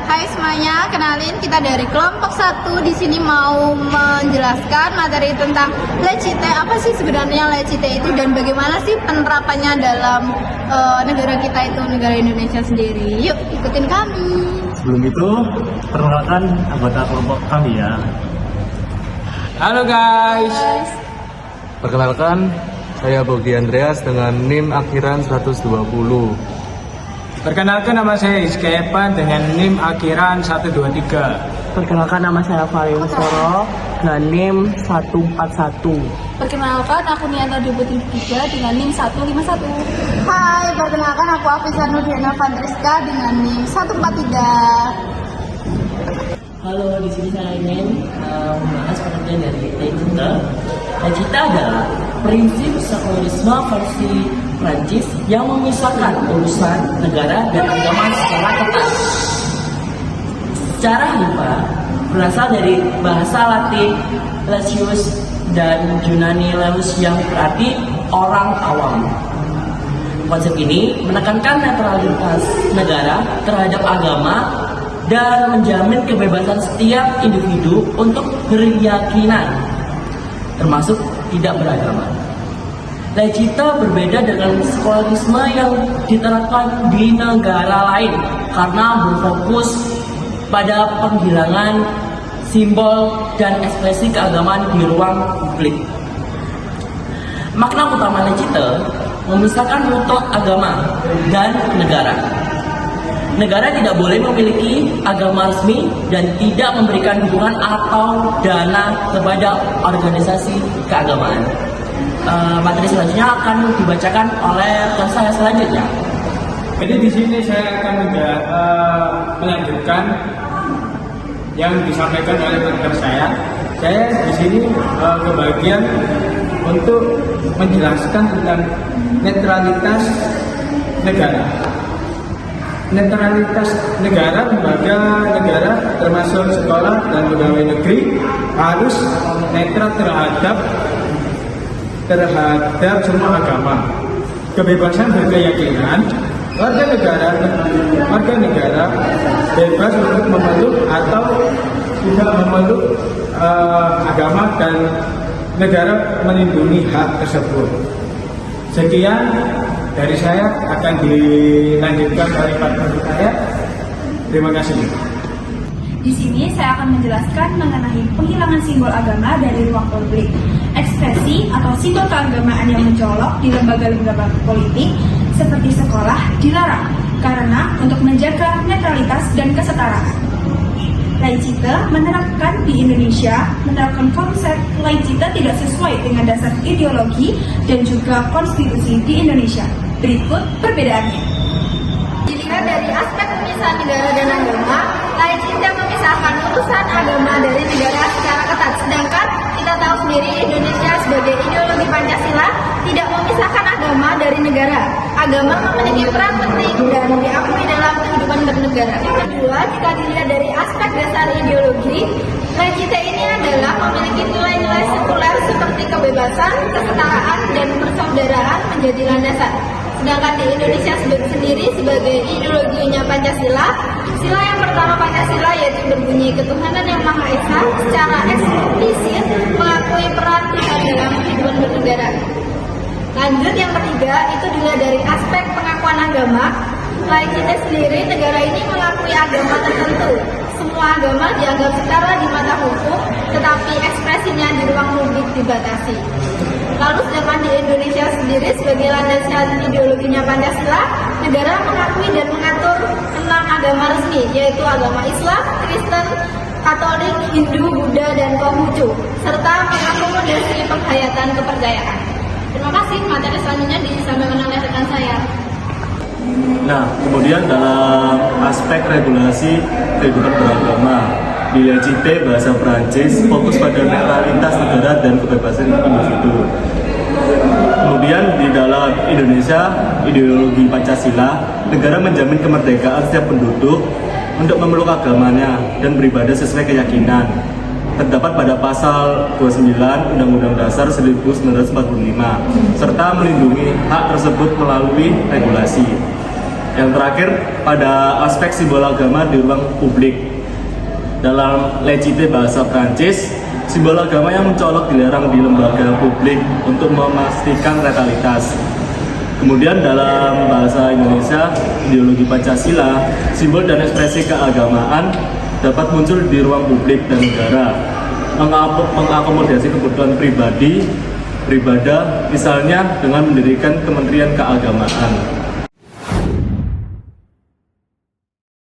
Hai semuanya, kenalin kita dari kelompok 1 di sini mau menjelaskan materi tentang LCT. Apa sih sebenarnya LCT itu dan bagaimana sih penerapannya dalam negara kita itu, negara Indonesia sendiri. Yuk, ikutin kami. Sebelum itu, perkenalkan anggota kelompok kami ya. Halo guys. Perkenalkan, saya Bogi Andreas dengan NIM akhiran 120. Perkenalkan, nama saya Rizky Evan dengan NIM akhiran 123. Perkenalkan, nama saya Fahri Soro dengan NIM 141. Perkenalkan, aku Nianta Deputi 3 dengan NIM 151. Hai, perkenalkan aku Afisa Nurdiana Fandriska dengan NIM 143. Halo, di sini saya ingin membahas pengertian dari LCT. LCT adalah prinsip sekularisme versi Prancis yang memisahkan urusan negara dan agama secara ketat. Secara halifa berasal dari bahasa Latin Laicius dan Yunani Laus yang berarti orang awam. Konsep ini menekankan netralitas negara terhadap agama dan menjamin kebebasan setiap individu untuk berkeyakinan, termasuk tidak beragama. LCT berbeda dengan sekularisme yang diterapkan di negara lain karena berfokus pada penghilangan simbol dan ekspresi keagamaan di ruang publik. Makna utama LCT memisahkan mutlak agama dan negara. Negara tidak boleh memiliki agama resmi dan tidak memberikan dukungan atau dana kepada organisasi keagamaan. Materi selanjutnya akan dibacakan oleh rekan saya selanjutnya. Jadi di sini saya akan melanjutkan yang disampaikan oleh rekan saya. Saya di sini kebagian untuk menjelaskan tentang netralitas negara. Netralitas negara, lembaga negara termasuk sekolah dan pegawai negeri harus netral terhadap semua agama. Kebebasan berkeyakinan, warga negara bebas untuk memeluk atau tidak memeluk agama dan negara melindungi hak tersebut. Sekian dari saya, akan dilanjutkan oleh partner saya. Terima kasih. Di sini saya akan menjelaskan mengenai penghilangan simbol agama dari ruang publik. Ekspresi atau simbol keagamaan yang mencolok di lembaga-lembaga politik seperti sekolah dilarang karena untuk menjaga netralitas dan kesetaraan. LCT menerapkan di Indonesia konsep LCT tidak sesuai dengan dasar ideologi dan juga konstitusi di Indonesia. Berikut perbedaannya. Dilihat dari aspek pemisahan negara dan agama, LCT memisahkan urusan agama dari negara secara ketat. Sedangkan kita tahu sendiri Indonesia sebagai ideologi Pancasila tidak memisahkan agama dari negara. Agama memiliki peran penting dan diakui dalam kehidupan bernegara. Kedua, jika dilihat dari aspek dasar ideologi, LCT ini adalah memiliki nilai-nilai sekuler seperti kebebasan, kesetaraan, dan persaudaraan menjadi landasan. Sedangkan di Indonesia sendiri sebagai ideologinya Pancasila, sila yang pertama Pancasila yaitu berbunyi ketuhanan yang Maha Esa secara eksplisit mengakui peran Tuhan dalam kehidupan bernegara. Lanjut, yang ketiga itu dilihat dari aspek pengakuan agama. LCT sendiri, negara ini mengakui agama tertentu. Semua agama dianggap setara di mata hukum, tetapi ekspresinya di ruang publik dibatasi. Lalu sedangkan di Indonesia sendiri sebagai landasan ideologinya Pancasila, negara mengakui dan mengatur tentang agama resmi, yaitu agama Islam, Kristen, Katolik, Hindu, Buddha, dan Konghucu, serta mengakomodasi penghayatan kepercayaan. Terima kasih. Materi selanjutnya disampaikan oleh rekan saya. Nah, kemudian dalam aspek regulasi kehidupan beragama, di LCT bahasa Prancis fokus pada netralitas negara dan kebebasan individu. Kemudian di dalam Indonesia, ideologi Pancasila, negara menjamin kemerdekaan setiap penduduk untuk memeluk agamanya dan beribadah sesuai keyakinan. Terdapat pada pasal 29 Undang-Undang Dasar 1945, serta melindungi hak tersebut melalui regulasi. Yang terakhir, pada aspek simbol agama di ruang publik. Dalam Legite bahasa Prancis, simbol agama yang mencolok dilarang di lembaga publik untuk memastikan netralitas. Kemudian dalam bahasa Indonesia, ideologi Pancasila, simbol dan ekspresi keagamaan dapat muncul di ruang publik dan negara, mengakomodasi kebutuhan pribadi, beribadah, misalnya dengan mendirikan Kementerian Keagamaan.